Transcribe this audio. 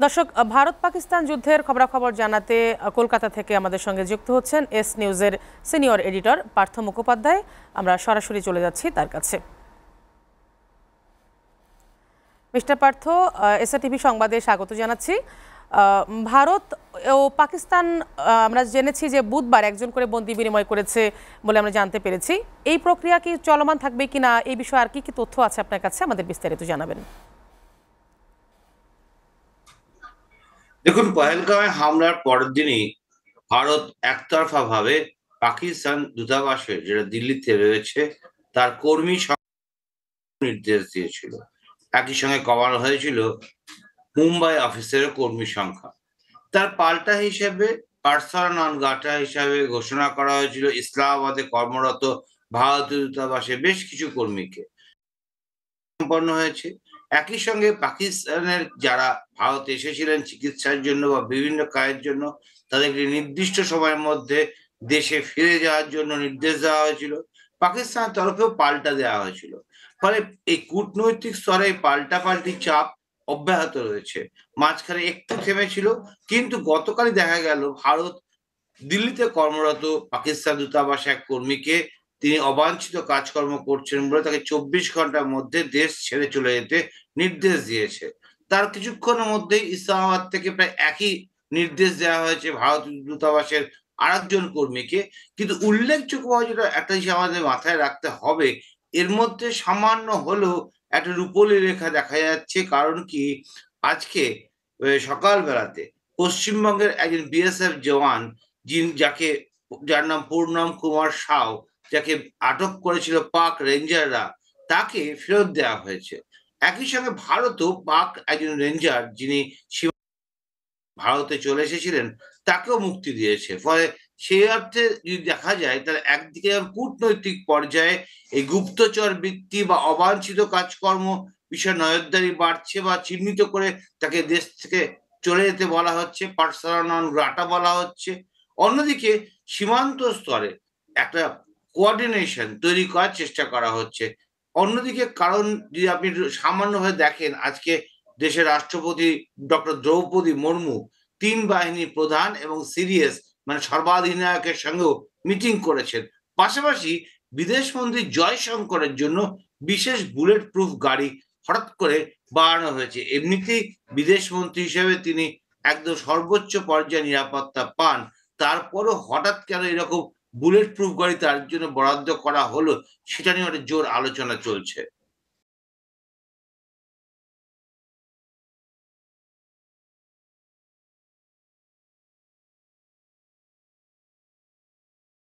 দর্শক, ভারত পাকিস্তান যুদ্ধের খবরাখবর জানাতে কলকাতা থেকে আমাদের সঙ্গে যুক্ত হচ্ছেন এস নিউজের সিনিয়র এডিটর পার্থ মুখোপাধ্যায়। আমরা সরাসরি চলে যাচ্ছি তার কাছে। মিস্টার পার্থ, এসআরটিভি সংবাদে স্বাগত জানাচ্ছি। ভারত ও পাকিস্তান, আমরা জেনেছি যে বুধবার একজন করে বন্দি বিনিময় করেছে বলে আমরা জানতে পেরেছি। এই প্রক্রিয়া কি চলমান থাকবে কিনা, এই বিষয়ে আর কি কি তথ্য আছে আপনার কাছে, আমাদের বিস্তারিত জানাবেন। দেখুন, পহেলগাঁওয়ে হামলার পরের দিনই ভারত একতরফা ভাবে পাকিস্তান দূতাবাসের, যেটা দিল্লিতে রয়েছে, তার কর্মী নির্দেশ দিয়েছিল। একই সঙ্গে কমানো হয়েছিল মুম্বাই অফিসের কর্মী সংখ্যা। তার পাল্টা হিসেবে পার্সোনা নন গ্রাটা হিসাবে ঘোষণা করা হয়েছিল ইসলামাবাদে কর্মরত ভারতীয় দূতাবাসে বেশ কিছু কর্মীকে। সম্পন্ন হয়েছে। একই সঙ্গে পাকিস্তানের যারা ভারতে এসেছিলেন চিকিৎসার জন্য বা বিভিন্ন কাজের জন্য, তাদেরকে নির্দিষ্ট সময়ের মধ্যে দেশে ফিরে যাওয়ার জন্য নির্দেশ দেওয়া হয়েছিল। পাকিস্তানের তরফেও পাল্টা দেওয়া হয়েছিল। ফলে এই কূটনৈতিক স্তরে পাল্টাপাল্টি চাপ অব্যাহত রয়েছে। মাঝখানে একটু থেমেছিল, কিন্তু গতকালই দেখা গেল ভারত দিল্লিতে কর্মরত পাকিস্তান দূতাবাসে এক কর্মীকে, তিনি অবাঞ্ছিত কাজকর্ম করছেন বলে তাকে 24 ঘন্টার মধ্যে দেশ ছেড়ে চলে যেতে নির্দেশ দিয়েছে। তার কিছুক্ষণের মধ্যেই ইসলামাবাদ থেকে প্রায় একই নির্দেশ দেওয়া হয়েছে ভারতীয় দূতাবাসের আরেকজন কর্মীকে। কিন্তু উল্লেখযোগ্যভাবে যেটা একটা জিনিস আমাদের মাথায় রাখতে হবে, এর মধ্যে সামান্য হলেও একটা রূপলি রেখা দেখা যাচ্ছে। কারণ কি, আজকে সকালবেলাতে পশ্চিমবঙ্গের একজন বিএসএফ জওয়ান, যার নাম পূর্ণম কুমার সাউ, যাকে আটক করেছিল পাক রেঞ্জাররা, তাকে ফেরত দেওয়া হয়েছে। একই সঙ্গে ভারতও পাক একজন রেঞ্জার, যিনি ভারতে চলে এসেছিলেন, তাকেও মুক্তি দিয়েছে। ফলে সেই অর্থে যদি দেখা যায়, তাহলে একদিকে কূটনৈতিক পর্যায়ে এই গুপ্তচর বৃত্তি বা অবাঞ্ছিত কাজকর্ম বিষয়ে নজরদারি বাড়ছে বা চিহ্নিত করে তাকে দেশ থেকে চলে যেতে বলা হচ্ছে, পার্সোনা নন গ্রাটা বলা হচ্ছে। অন্যদিকে সীমান্ত স্তরে একটা কোঅর্ডিনেশন তৈরি করার চেষ্টা করা হচ্ছে। অন্যদিকে কারণ যদি আপনি সামান্যভাবে দেখেন, আজকে দেশের রাষ্ট্রপতি ডক্টর দ্রৌপদী মুর্মু 3 বাহিনীর প্রধান এবং সিডিএস মানে সর্বাধিনায়কের সঙ্গেও মিটিং করেছেন। পাশাপাশি বিদেশমন্ত্রী জয়শঙ্করের জন্য বিশেষ বুলেট প্রুফ গাড়ি হঠাৎ করে বাড়ানো হয়েছে। এমনিতেই বিদেশমন্ত্রী হিসেবে তিনি একদম সর্বোচ্চ পর্যায়ে নিরাপত্তা পান, তারপরও হঠাৎ কেন এরকম বুলেট প্রুফ গাড়ি তার জন্য বরাদ্দ করা হলো, সেটা নিয়ে একটা জোর আলোচনা চলছে।